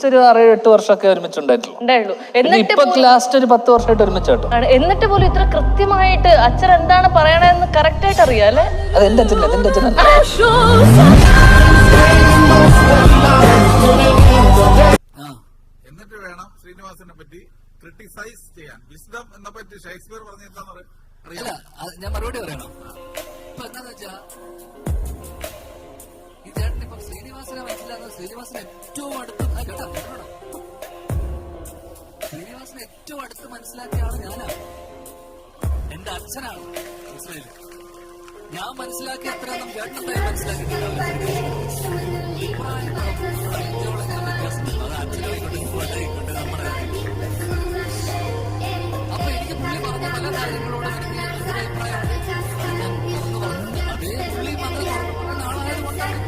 ഒരു 6-8 വർഷമൊക്കെ ഒരുമിച്ചുണ്ടായിട്ടുള്ളൂ. എന്നിട്ട് ഇപ്പൊ ലാസ്റ്റ് ഒരു 10 വർഷമായിട്ട് ഒരുമിച്ചാട്ടോ. എന്നിട്ട് പോലും ഇത്ര കൃത്യമായിട്ട് അച്ഛൻ എന്താണ് പറയണെന്ന് കറക്റ്റ് ആയിട്ട് അറിയാം അല്ലേ? അത് എന്റെ അച്ഛനല്ല, എന്റെ അച്ഛനല്ല. എന്നിട്ട് വേണം ശ്രീനിവാസനെ പറ്റി ക്രിട്ടിസൈസ് ചെയ്യാൻ. വിസ്ഡം എന്നെ പറ്റി ഷേക്സ്പിയർ പറഞ്ഞിട്ടാണ് അറിയില്ല. ഞാൻ മറുപടി പറയണം. ഇപ്പൊ എന്താന്ന് വെച്ചാ ഈ ചേട്ടൻ ഇപ്പൊ ശ്രീനിവാസനെ മനസ്സിലാകുന്നത് ശ്രീനിവാസനെ ഏറ്റവും അടുത്ത് ശ്രീനിവാസനെ ഏറ്റവും അടുത്ത് മനസ്സിലാക്കിയ ആള് ഞാനാണ്. എന്റെ അച്ഛനാണ്. മനസ്സിലായില്ലേ? ഞാൻ മനസ്സിലാക്കിയ അത്രയൊന്നും ചേട്ടനെന്തായാലും മനസ്സിലാക്കിയിട്ടില്ല. അപ്പൊ എനിക്ക് പുള്ളി പറഞ്ഞ പല കാര്യങ്ങളോട് എനിക്ക് അഭിപ്രായമാണ്. അതേ പുള്ളി പറഞ്ഞ ആളായതുകൊണ്ടാണ്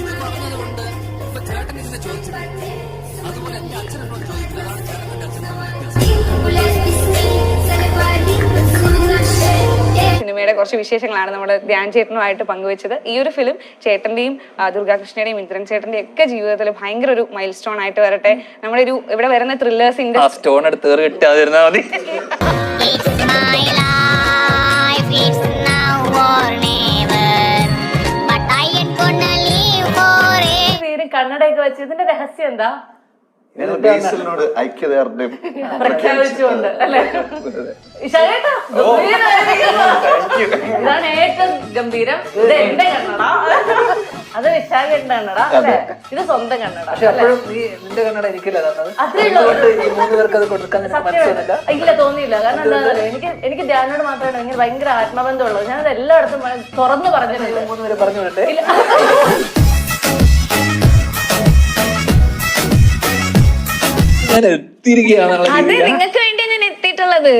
ഇത് പറഞ്ഞതുകൊണ്ട് ഇപ്പൊ ചേട്ടൻ ഇതിനെ ചോദിച്ചില്ല. അതുപോലെ എന്റെ അച്ഛനോട് ചോദിക്കില്ല. അതാണ് ചേട്ടന്റെ സിനിമയുടെ കുറച്ച് വിശേഷങ്ങളാണ് നമ്മുടെ ധ്യാൻ ചേട്ടനുമായിട്ട് പങ്കുവെച്ചത്. ഈ ഒരു ഫിലിം ചേട്ടന്റെയും ദുർഗാകൃഷ്ണയുടെയും ഇന്ദ്രൻ ചേട്ടന്റെയും ഒക്കെ ജീവിതത്തിൽ ഭയങ്കര ഒരു മൈൽ സ്റ്റോൺ ആയിട്ട് വരട്ടെ. നമ്മുടെ ഒരു ഇവിടെ വരുന്ന ത്രില്ലേഴ്സ് ഇൻഡസ്ട്രി സ്റ്റോൺ എടുത്ത് കിട്ടാതിരുന്നാ മതി. പേര് കണ്ണടയൊക്കെ വെച്ച് ഇതിന്റെ രഹസ്യം എന്താ? ഐക്യദാർഢ്യം പ്രഖ്യാപിച്ചുകൊണ്ട് അല്ലേ? ഇതാണ് ഏറ്റവും ഗംഭീരം. ഇത് എന്റെ കണ്ണട, അത് വിശാഖന്റെ കണ്ണട അല്ലേ? ഇത് സ്വന്തം കണ്ണട. പക്ഷെ അപ്പോഴും നീ നിന്റെ കണ്ണട എനിക്കില്ല തന്നത്. അത്രേ ഉള്ളൂ. ഈ 3 പേർക്ക് അത് കൊടുക്കാൻ മനസ്സിലായില്ല. ഇല്ല, തോന്നിയില്ല. കാരണം എന്താ, എനിക്ക് ധ്യാനോട് മാത്രമാണ് എനിക്ക് ഭയങ്കര ആത്മബന്ധമുള്ളത്. ഞാനത് എല്ലായിടത്തും തുറന്നു പറഞ്ഞിട്ടുണ്ട്. 3 പേര് പറഞ്ഞു വിട്ടെ. ഞാൻ എത്തിയിരിക്കുകയാണുള്ള നിങ്ങൾക്ക് വേണ്ടി ഞാൻ എത്തിയിട്ടുള്ളത്.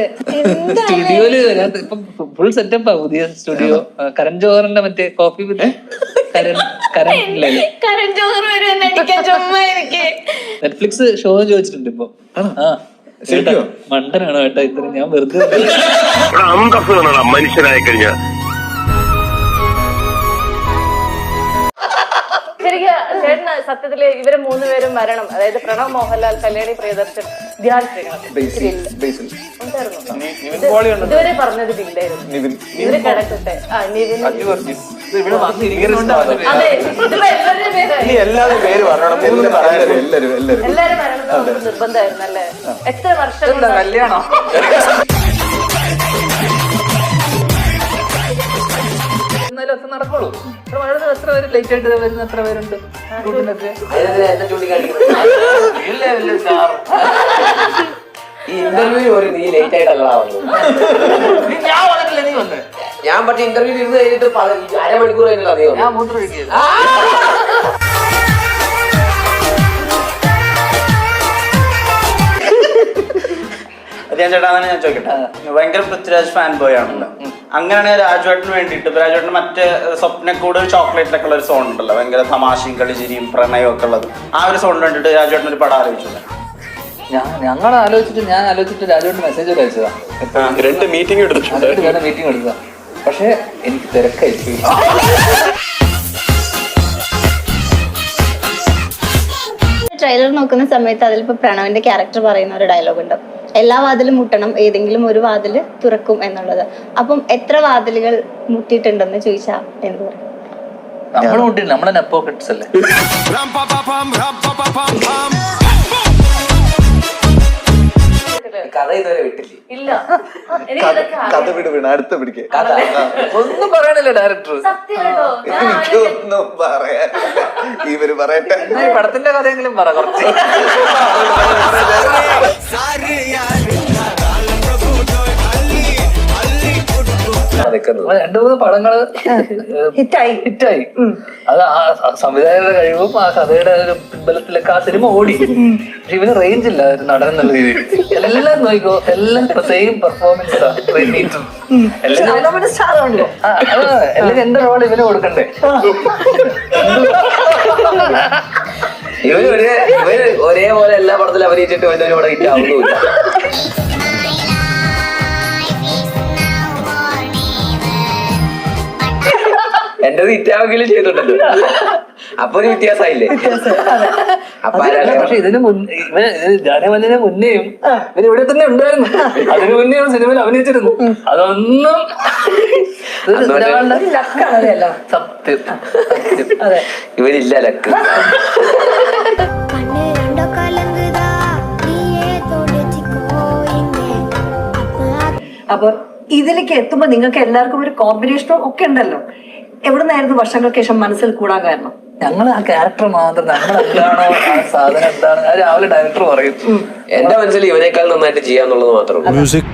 സ്റ്റുഡിയോയില് ഇപ്പൊ ഫുൾ സെറ്റപ്പാ. പുതിയ സ്റ്റുഡിയോ. കരൺ ജോഹറിന്റെ മറ്റേ കോഫി കരൺ ജോഹർ വരും അടിക്കാൻ ചുമ്മാ എനിക്ക്. നെറ്റ്ഫ്ലിക്സ് ഷോ ചോദിച്ചിട്ടുണ്ട് ഇപ്പൊ. മണ്ടനാണോ കേട്ടോ ഇത്ര? ഞാൻ വെറുതെ മനുഷ്യനായി കഴിഞ്ഞ ശരിക്കും ചേട്ടന് സത്യത്തില് ഇവര് മൂന്നുപേരും വരണം, അതായത് പ്രണവ് മോഹൻലാൽ, കല്യാണി പ്രിയദർശൻ, ധ്യാൻ ശ്രീനിവാസൻ ഉണ്ടായിരുന്നു. ഇതുവരെ പറഞ്ഞതില്ലായിരുന്നു. ഇവര് കിടക്കട്ടെ. നിവിൻ. അതെ, ഇതിപ്പോ എല്ലാവരുടെയും പേരായി. എല്ലാവരും പേര് പറയണം. എല്ലാരും വരണം നിർബന്ധമായിരുന്നു അല്ലേ? എത്ര വർഷം കല്യാണം നടക്കുള്ളൂ. എത്ര പേര് ലേറ്റ് ആയിട്ട് വരുന്ന എത്ര പേരുണ്ട് ഷൂട്ടിനൊക്കെ? ഈ ഇന്റർവ്യൂ ഒരു നീ ലേറ്റ് ആയിട്ടല്ല ഞാൻ വന്നിട്ടില്ല, നീ വന്നേ. ഞാൻ പക്ഷെ ഇന്റർവ്യൂ ഇരുന്ന് കഴിഞ്ഞിട്ട് 1/2 മണിക്കൂർ കഴിഞ്ഞില്ല നീ ഞാൻ മൂത്രം ഒഴിക്കുക. ധ്യാൻ ചേട്ടാ, അങ്ങനെ ഞാൻ ചോദിക്കട്ടെ, ഭയങ്കര പൃഥ്വിരാജ് ഫാൻ ബോയ് ആണല്ലോ. അങ്ങനെയാണെങ്കിൽ രാജുവേട്ടന് വേണ്ടിയിട്ട് രാജുവേട്ടന് മറ്റേ സ്വപ്നക്കൂട് ചോക്ലേറ്റിലൊക്കെ ഉള്ള ഒരു സോൺ ഉണ്ടല്ലോ, ഭയങ്കര തമാശയും കളിച്ചിരിയും പ്രണയവും ഒക്കെ ഉള്ളത്. ആ ഒരു സോണിന് വേണ്ടിയിട്ട് രാജുവേട്ടൻ ഒരു പടം ആലോചിച്ചില്ല? ഞാൻ ആലോചിച്ചിട്ട് രാജുവേട്ടന് മെസ്സേജ് അയച്ചതാ. 2 മീറ്റിംഗ് എടുത്തിട്ടുണ്ട്. മീറ്റിംഗ് എടുത്തതാ. പക്ഷെ എനിക്ക് തിരക്കായിരിക്കും. ട്രെയിലർ നോക്കുന്ന സമയത്ത് അതിലിപ്പോ പ്രണവിന്റെ ക്യാരക്ടർ പറയുന്ന ഒരു ഡയലോഗ് ഉണ്ട്, എല്ലാ വാതിലും മുട്ടണം, ഏതെങ്കിലും ഒരു വാതില് തുറക്കും എന്നുള്ളത്. അപ്പം എത്ര വാതിലുകൾ മുട്ടിയിട്ടുണ്ടെന്ന് ചോദിച്ചാ എന്ത് പറയും? നമ്മള് മുട്ടില്ല, നമ്മളെ നെപ്പോ കിഡ്സ് അല്ലേ. കഥ ഇതുവരെ വിട്ടില്ലേ? ഇല്ല. കഥ വിട്, അടുത്ത പിടിക്കേ. ഒന്നും പറയണില്ല ഡയറക്ടർ. എനിക്കൊന്നും പറയാനില്ല, ഇവര് പറയട്ടെ. പടത്തിന്റെ കഥയെങ്കിലും പറ കുറച്ച്. രണ്ടു മൂന്ന് പടങ്ങള് ഹിറ്റായി. അത് ആ സംവിധായകരുടെ കഴിവും ആ കഥയുടെ ഒരു പിൻബലത്തിലൊക്കെ ആ സിനിമ ഓടി. പക്ഷെ ഇവന് റേഞ്ച് ഇല്ല ഒരു നടൻ എന്നുള്ള രീതിയിൽ. എല്ലാം നോക്കിക്കോ, എല്ലാം സെയിം പെർഫോമൻസ്. എല്ലാം എന്റെ റോൾ ഇവന് കൊടുക്കണ്ടേ. ഇവര് ഒരേപോലെ എല്ലാ പടത്തിലും അഭിനയിച്ചിട്ട് ഇവന്റെ ഒരു പടം ഹിറ്റ് ആവുന്നില്ല. എന്റെ ഹിറ്റാവെങ്കിലും ചെയ്തിട്ടുണ്ടല്ലോ, അപ്പൊ ഒരു വ്യത്യാസമായില്ലേ? പക്ഷെ ഇതിന് ജാനമഞ്ഞിന് മുന്നേയും ഇവര് ഇവിടെ തന്നെ ഉണ്ടായിരുന്നു. അതിന് മുന്നേ സിനിമയിൽ അഭിനയിച്ചിരുന്നു. അതൊന്നും സത്യം. ഇവരില്ല ലക്ക്. അപ്പൊ ഇതിലേക്ക് എത്തുമ്പോ നിങ്ങൾക്ക് എല്ലാവർക്കും ഒരു കോമ്പിനേഷനും ഒക്കെ ഉണ്ടല്ലോ. എവിടുന്നായിരുന്നു വർഷങ്ങൾക്ക് ശേഷം മനസ്സിൽ കൂടാൻ കാരണം? ഞങ്ങൾ ആ ക്യാരക്ടർ മാത്രം, നമ്മൾ എന്താണോ ആ സാധനം എന്താണ് അത് രാവിലെ ഡയറക്ടർ പറയും. എന്റെ മനസ്സിൽ ഇവനേക്കാൾ നന്നായിട്ട് ചെയ്യാന്നുള്ളത് മാത്രമേ. മ്യൂസിക്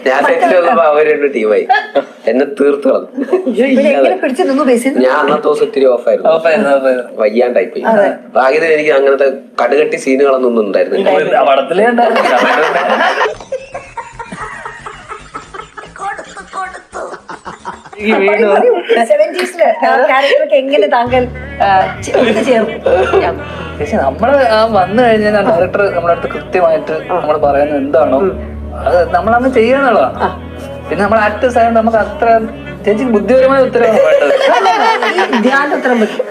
ഞാൻ സെറ്റിൽ വന്നപ്പോ അവരുടെ ടീമായി എന്നെ തീർത്തു കളഞ്ഞു. ഞാൻ അന്നത്തെ ദിവസം ഇത്തിരി ഓഫായിരുന്നു, വയ്യാണ്ടായി പോയി. ഭാഗ്യത്തിന് എനിക്ക് അങ്ങനത്തെ കടുകട്ടി സീനുകളൊന്നും ഉണ്ടായിരുന്നില്ല. എങ്ങനെ താങ്കൾ പക്ഷെ നമ്മള് ആ വന്നു കഴിഞ്ഞാൽ ഡയറക്ടർ നമ്മുടെ അടുത്ത് കൃത്യമായിട്ട് നമ്മൾ പറയുന്നത് എന്താണോ അത് നമ്മളന്ന് ചെയ്യാന്നുള്ളതാ. പിന്നെ നമ്മൾ ആക്ടേഴ്സ് ആയതുകൊണ്ട് നമുക്ക് അത്ര ചേച്ചിക്ക് ബുദ്ധിപരമായ ഉത്തരവാണ് വേണ്ടത്. ധ്യാന ഉത്തരം പറ്റും.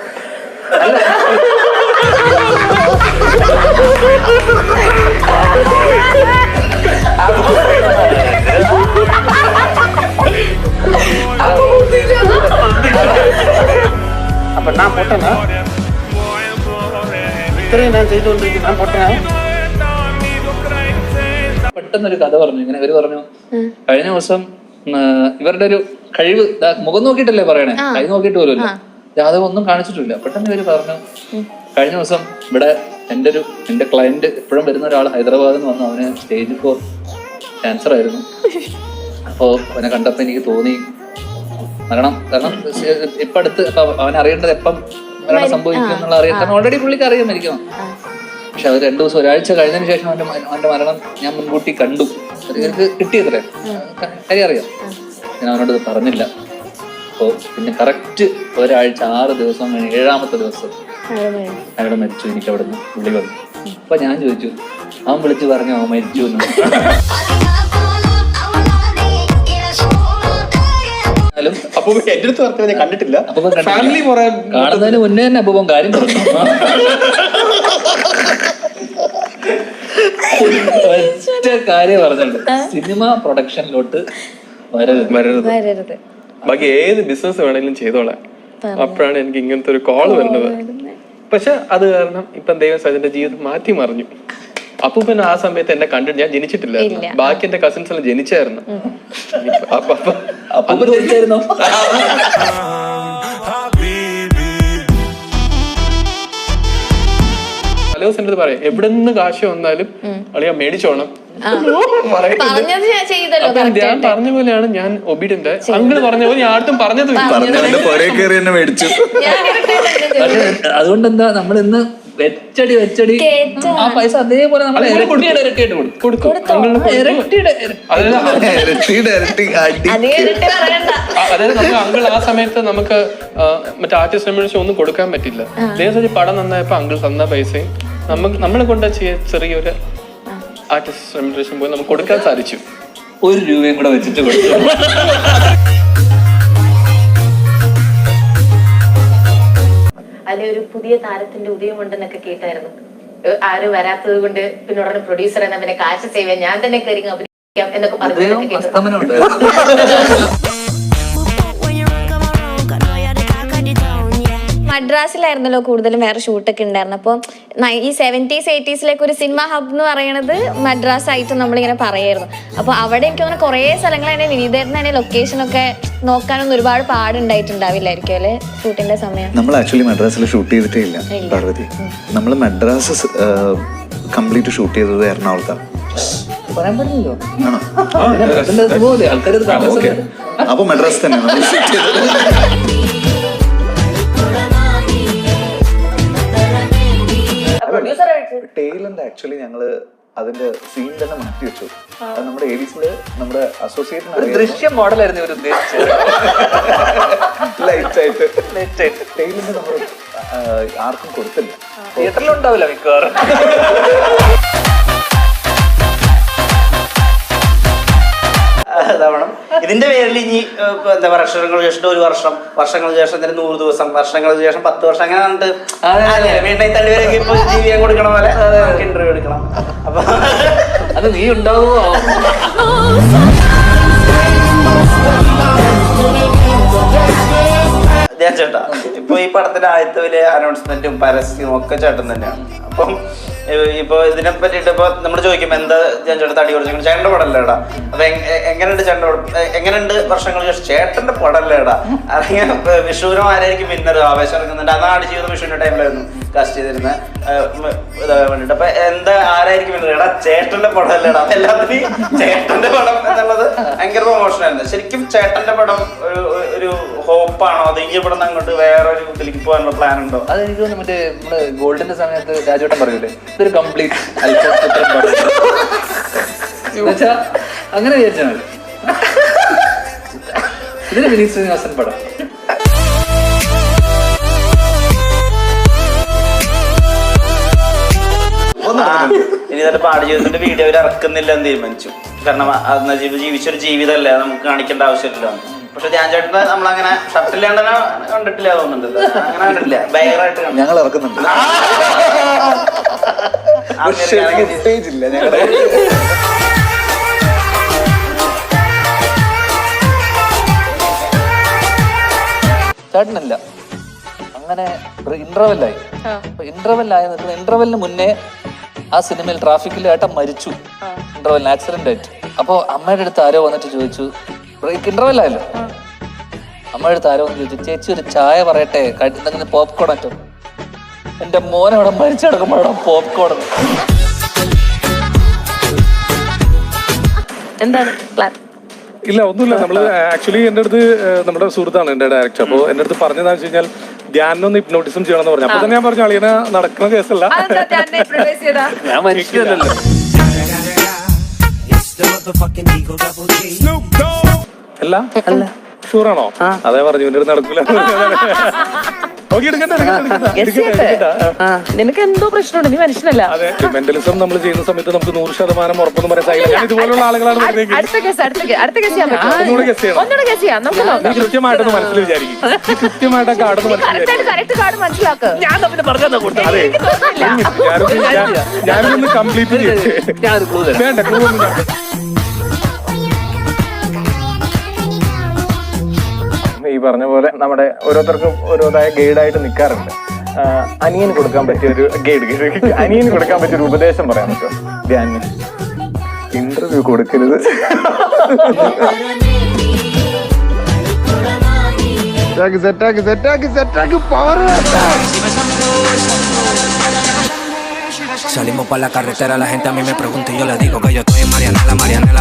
അപ്പൊ ഞാൻ പൊട്ടനാ? ഇത്രയും ഞാൻ ചെയ്തുകൊണ്ടിരിക്കും, ഞാൻ പൊട്ടനാ? പെട്ടെന്നൊരു കഥ പറഞ്ഞു. ഇങ്ങനെ ഇവര് പറഞ്ഞു, കഴിഞ്ഞ ദിവസം ഇവരുടെ ഒരു കഴിവ് മുഖം നോക്കിയിട്ടല്ലേ പറയണേ, കൈ നോക്കിയിട്ട് പോലുമല്ല, ജാതകം ഒന്നും കാണിച്ചിട്ടില്ല. പെട്ടെന്ന് ഇവര് പറഞ്ഞു, കഴിഞ്ഞ ദിവസം ഇവിടെ എന്റെ ക്ലയന്റ് എപ്പോഴും വരുന്ന ഒരാൾ ഹൈദരാബാദിൽ നിന്ന് വന്നു, അവന് സ്റ്റേജ് 4 ക്യാൻസർ ആയിരുന്നു. അപ്പോ അവനെ കണ്ടപ്പോ എനിക്ക് തോന്നി കാരണം ഇപ്പൊ അടുത്ത് അവൻ അറിയേണ്ടത് എപ്പം മരണം സംഭവിക്കും എന്നുള്ള അറിയാം. കാരണം ഓൾറെഡി പുള്ളിക്ക് അറിയാൻ മരിക്കണം. പക്ഷെ അത് 2 ദിവസം ഒരാഴ്ച കഴിഞ്ഞതിന് ശേഷം അവന്റെ മരണം ഞാൻ മുൻകൂട്ടി കണ്ടു. എനിക്ക് കിട്ടിയത്രേ, കാര്യം അറിയാം. ഞാൻ അവനോട് പറഞ്ഞില്ല. അപ്പോൾ പിന്നെ കറക്റ്റ് ഒരാഴ്ച 6 ദിവസം കഴിഞ്ഞ് 7ാമത്തെ ദിവസം അയാളുടെ മരിച്ചു, എനിക്ക് അവിടെ നിന്ന് പുള്ളി വന്നു. അപ്പൊ ഞാൻ ചോദിച്ചു, അവൻ വിളിച്ചു പറഞ്ഞു അവൻ മരിച്ചു എന്ന്. അപ്പൊ എന്റെ അടുത്ത് പറഞ്ഞ ഞാൻ കണ്ടിട്ടില്ല. ഫാമിലി കാണുന്നതിന് മുന്നേ തന്നെ അപ്പൊ കാര്യം പറഞ്ഞു. ഒറ്റ കാര്യം പറഞ്ഞിട്ടുണ്ട്, സിനിമ പ്രൊഡക്ഷനിലോട്ട് വരരുത്. ബാക്കി ഏത് ബിസിനസ് വേണമെങ്കിലും ചെയ്തോളാം. അപ്പോഴാണ് എനിക്ക് ഇങ്ങനത്തെ ഒരു കോള് വരുന്നത്. പക്ഷെ അത് കാരണം ഇപ്പം ദൈവം സജിന്റെ ജീവിതം മാറ്റി മറിഞ്ഞു. അപ്പൂപ്പൻ ആ സമയത്ത് എന്നെ കണ്ടിട്ട് ഞാൻ ജനിച്ചിട്ടില്ല, ബാക്കി എന്റെ കസിൻസ് എല്ലാം ജനിച്ചായിരുന്നു. പലോസ് എന്റെ അടുത്ത് പറയാം, എവിടെ നിന്ന് കാശ് വന്നാലും അളിയാ മേടിച്ചോണം. ഞാൻ പറഞ്ഞ പോലെയാണ് ഞാൻ ഒബീഡിയന്റ്. അങ്കിള് പറഞ്ഞ പോലെ ഞാൻ ആർക്കും പറഞ്ഞത് മേടിച്ചു. അതുകൊണ്ട് എന്താ നമ്മൾ ഇന്ന് വെച്ചടി ആ പൈസ അതേപോലെ നമ്മൾ കൊടുക്കും. അതായത് നമുക്ക് അങ്കിൾ ആ സമയത്ത് നമുക്ക് മറ്റേ ആർട്ടിസ്റ്റ് റെമ്യൂണറേഷൻ ഒന്നും കൊടുക്കാൻ പറ്റില്ല. ദേവസ്വം പടം നന്നായപ്പോ അങ്കിൾ തന്ന പൈസയും നമ്മളെ കൊണ്ട് ചെറിയൊരു ആർട്ടിസ്റ്റ് റെമ്യൂണറേഷൻ പോയി നമുക്ക് കൊടുക്കാൻ സാധിച്ചു. 1 രൂപയും കൂടെ വെച്ചിട്ട് കൊടുത്തു. അതിലെ ഒരു പുതിയ താരത്തിന്റെ ഉദയമുണ്ടെന്നൊക്കെ കേട്ടായിരുന്നു. ആരും വരാത്തത് കൊണ്ട് പിന്നെ ഉടനെ പ്രൊഡ്യൂസർ എന്ന പിന്നെ കാശ് സേവ് ചെയ്യാൻ ഞാൻ തന്നെ കയറി അഭിനയിക്കാം എന്നൊക്കെ പറഞ്ഞു. മദ്രാസിലായിരുന്നല്ലോ കൂടുതലും വേറെ ഷൂട്ടൊക്കെ ഉണ്ടായിരുന്നു. അപ്പോൾ ഈ 70s 80s ഒരു സിനിമ ഹബ് എന്ന് പറയുന്നത് മദ്രാസ് ആയിട്ട് നമ്മളിങ്ങനെ പറയായിരുന്നു. അപ്പോൾ അവിടെ എനിക്ക് തോന്നുന്നു കുറേ സ്ഥലങ്ങൾ തന്നെ വിനീതേട്ടൻ തന്നെ ലൊക്കേഷനൊക്കെ നോക്കാനൊന്നും ഒരുപാട് പാടുണ്ടായിട്ടുണ്ടാവില്ലായിരിക്കും അല്ലെ ഷൂട്ടിന്റെ സമയം? നമ്മൾ ആക്ച്വലി മദ്രാസിൽ ഷൂട്ട് ചെയ്തിട്ടേ ഇല്ല പാർവതി. നമ്മൾ മദ്രാസ് കംപ്ലീറ്റ് ഷൂട്ട് ചെയ്തത് എറണാകുളത്താണ്. അപ്പൊ മദ്രാസ് തന്നെ ടെയിലെന്ത് ആക്ച്വലി ഞങ്ങള് അതിന്റെ സീൻ തന്നെ മാറ്റി വെച്ചു. അത് നമ്മുടെ ഏരീസില് നമ്മുടെ അസോസിയേറ്റ് ദൃശ്യ മോഡലായിരുന്നു ഇവർ ഉദ്ദേശിച്ചത്. ടെയിലിന്റെ നമ്മൾ ആർക്കും കൊടുത്തില്ല. തിയേറ്ററിലുണ്ടാവില്ല മിക്കവാറും. ഇതാവണം. ഇതിന്റെ പേരിൽ ഇനി എന്താ പറയുക, വർഷങ്ങൾക്ക് ശേഷം 1 വർഷം, വർഷങ്ങൾക്ക് ശേഷം 100 ദിവസം, വർഷങ്ങൾക്ക് ശേഷം 10 വർഷം, അങ്ങനെ കണ്ടിട്ട് വീട്ടിൽ തല്ലുവരൊക്കെ ഇപ്പൊ ജീവിക്കാൻ കൊടുക്കണ പോലെ ഇന്റർവ്യൂ എടുക്കണം. അപ്പൊ അത് നീ ഉണ്ടാവുമോ? ഞാൻ ചേട്ടാ ഇപ്പൊ ഈ പടത്തിന്റെ ആദ്യത്തെ വലിയ അനൗൺസ്മെന്റും പരസ്യവും ഒക്കെ ചേട്ടൻ തന്നെയാണ്. അപ്പം ഇപ്പൊ ഇതിനെ പറ്റിയിട്ട് ഇപ്പൊ നമ്മൾ ചോദിക്കും എന്താ ഞാൻ ചേട്ടൻ തടി കുറച്ചു, ചേട്ടന്റെ പടല്ലേടാ. അപ്പൊ എങ്ങനെയുണ്ട് ചേട്ടൻ്റെ പടം, എങ്ങനെയുണ്ട് വർഷങ്ങൾക്ക് ശേഷം ചേട്ടന്റെ പടല്ലേടാ. അല്ലെങ്കിൽ വിഷുവിനും ആരായിരിക്കും വിന്നർ, ആവേശം ഇറങ്ങുന്നുണ്ട്. അന്ന് ആടുജീവിതം വിഷുവിന്റെ ടൈമിലായിരുന്നു കാസ്റ്റ് ചെയ്തിരുന്നത് ഇതാകാൻ വേണ്ടിട്ട്. അപ്പൊ എന്താ ആരായിരിക്കും വിന്നർ, എടാ ചേട്ടന്റെ പടല്ലേടാ. എല്ലാത്തിനും ചേട്ടന്റെ പടം എന്നുള്ളത് ഭയങ്കര പ്രൊമോഷനായിരുന്നു. ശരിക്കും ചേട്ടന്റെ പടം ഒരു ഹോപ്പാണോ, അത് ഈ ഇവിടെ നിന്ന് അങ്ങോട്ട് വേറൊരു ഇതിലേക്ക് പോകാനുള്ള പ്ലാൻ ഉണ്ടോ? അത് എനിക്ക് തോന്നുന്നു മറ്റേ നമ്മള് ഗോൾഡിന്റെ സമയത്ത് രാജുവേട്ടൻ പറയൂലേ, ഇതൊരു കംപ്ലീറ്റ് അങ്ങനെ വിചാരിച്ചാൽ മതി. ഇതിന് വിനീത് ശ്രീനിവാസൻ പടം. ഇനി തന്നെ പാടുജീവിതത്തിന്റെ വീഡിയോ അവർ ഇറക്കുന്നില്ല എന്ന് തീരുമാനിച്ചു. കാരണം ജീവിച്ചൊരു ജീവിതമല്ലേ, നമുക്ക് കാണിക്കേണ്ട ആവശ്യമില്ല. പക്ഷെ ധ്യാൻ ചേട്ടനെ നമ്മളങ്ങനെ ഷർട്ടില്ലാണ്ട് തന്നെ കണ്ടിട്ടില്ല തോന്നുന്നുണ്ട്. അങ്ങനെ കണ്ടിട്ടില്ല, ഭയങ്കരമായിട്ട് ഞങ്ങൾ ഇറക്കുന്നുണ്ട്. ചേട്ടനല്ല, അങ്ങനെ ഇന്റർവെല്ലായി. ഇന്റർവെല്ലായി നിൽക്കുന്ന ഇന്റർവെല്ലിന് മുന്നേ ആ സിനിമയിൽ ട്രാഫിക്കിൽ ഏട്ടൻ മരിച്ചു, ഇന്റർവെല്ലിന് ആക്സിഡന്റ് ആയിട്ട്. അപ്പോൾ അമ്മയുടെ അടുത്ത് ആരോ വന്നിട്ട് ചോദിച്ചു, ബ്രേക്ക് ഇന്റർവെല്ലായല്ലോ, അമ്മയുടെ അടുത്ത് ആരോ വന്ന് ചോദിച്ചു, ചേച്ചി ഒരു ചായ പറയട്ടെ, എന്തെങ്കിലും പോപ്കോൺ അറ്റോ. എന്റെ മോനെ അവിടെ മരിച്ചെടുക്കുമ്പോഴാണ് പോപ്കോൺ. എന്താണ് പ്ലാൻ? ഇല്ല, ഒന്നുമില്ല. നമ്മള് ആക്ച്വലി എന്റെ അടുത്ത് നമ്മുടെ സുഹൃത്താണ് എന്റെ ഡയറക്ടർ. അപ്പൊ എന്റെ അടുത്ത് പറഞ്ഞതെന്ന് വെച്ച് കഴിഞ്ഞാൽ ധ്യാനൊന്ന് ഹിപ്നോട്ടിസം ചെയ്യണമെന്ന് പറഞ്ഞു. അപ്പൊ തന്നെ ഞാൻ പറഞ്ഞു, അളിയനെ നടക്കുന്ന കേസല്ല, ഞാൻ മരിക്കില്ലല്ലോ. അല്ല ഷൂറാണോ? അതേ പറഞ്ഞു, ഇവന്റെ അടുത്ത് നടക്കൂല. ഓക്കെ നിനക്ക് എന്തോ പ്രശ്നമുണ്ട്, നീ മനുഷ്യനല്ല. അതെ, മെന്റലിസം നമ്മൾ ചെയ്യുന്ന സമയത്ത് നമുക്ക് 100% ഉറപ്പൊന്നും പറയാൻ സാധിക്കില്ല. ഞാൻ ഇതുപോലുള്ള ആളുകളാണ് വരുന്നതെങ്കിൽ അടുത്ത കേസ് ചെയ്യാൻ പറ്റുമോ? ഒന്നുകൂടെ guess ചെയ്യണം. ഒന്നുകൂടെ guess ചെയ്യാം, നമുക്ക് നീ നോക്കാം. കൃത്യമായിട്ടൊന്ന് മനസ്സിൽ വിചാരിക്കും. നീ കൃത്യമായിട്ട് ആ കാർഡ് കറക്റ്റ് കാർഡ് മനസ്സിലാക്ക്. ഞാൻ തമ്മിൽ പറഞ്ഞാ കൊടുത്തത്. അതെ, ഞാനൊന്ന് കംപ്ലീറ്റ് ചെയ്യട്ടെ. ഞാനൊരു ക്ലൂ തരാം. വേണ്ട, ക്ലൂ ഒന്നും വേണ്ട. ഈ പറഞ്ഞ പോലെ നമ്മുടെ ഓരോരുത്തർക്കും ഓരോതായ ഗൈഡായിട്ട് നിൽക്കാറുണ്ട്. അനിയന് കൊടുക്കാൻ പറ്റിയ ഒരു അനിയന് കൊടുക്കാൻ പറ്റിയ ഒരു ഉപദേശം പറയാൻ പറ്റുമോ ധ്യാനിന്? ഇന്റർവ്യൂ കൊടുക്കരുത്. Salimos para la carretera, la gente a mí me pregunta y yo le digo que yo estoy en Marianela.